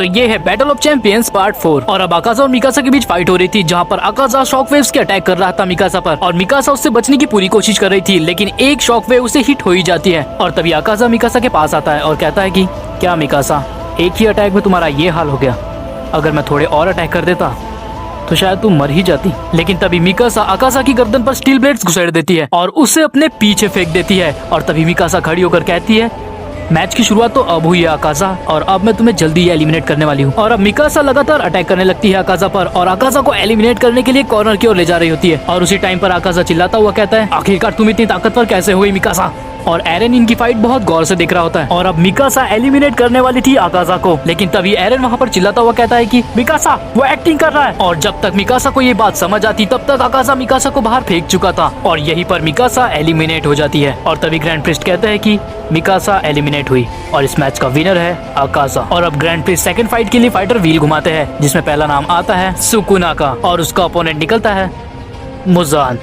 ये है battle of champions part 4। और अब आकाजा और मिकासा के बीच फाइट हो रही थी, जहाँ पर आकाजा शॉकवेव्स के अटैक कर रहा था मिकासा पर, और मिकासा उससे बचने की पूरी कोशिश कर रही थी, लेकिन एक शॉकवेव उसे हिट हो ही जाती है। और तभी आकाजा मिकासा के पास आता है और कहता है कि क्या मिकासा, एक ही अटैक में तुम्हारा ये हाल हो गया, अगर मैं थोड़े और अटैक कर देता तो शायद तुम मर ही जाती। लेकिन तभी मिकासा आकाजा की गर्दन पर स्टील ब्लेड्स घुसेड़ देती है और उसे अपने पीछे फेंक देती है। और तभी मिकासा खड़ी होकर कहती है, मैच की शुरुआत तो अब हुई है आकाजा, और अब मैं तुम्हें जल्दी ही एलिमिनेट करने वाली हूँ। और अब मिकासा लगातार अटैक करने लगती है आकाजा पर, और आकाजा को एलिमिनेट करने के लिए कॉर्नर की ओर ले जा रही होती है। और उसी टाइम पर आकाजा चिल्लाता हुआ कहता है, आखिरकार तुम इतनी ताकतवर कैसे हुई मिकासा। और एरन इनकी फाइट बहुत गौर से देख रहा होता है। और अब मिकासा एलिमिनेट करने वाली थी आकाजा को, लेकिन तभी एरन वहाँ पर चिल्लाता हुआ कहता है कि मिकासा वो एक्टिंग कर रहा है। और जब तक मिकासा को ये बात समझ आती तब तक आकाजा मिकासा को बाहर फेंक चुका था, और यहीं पर मिकासा एलिमिनेट हो जाती है। और तभी ग्रैंड प्रिस्ट कहते हैं कि मिकासा एलिमिनेट हुई और इस मैच का विनर है आकाजा। और अब ग्रैंड प्रिस्ट सेकंड फाइट के लिए फाइटर व्हील घुमाते हैं, जिसमें पहला नाम आता है सुकुना का, और उसका ओपोनेंट निकलता है मुजान।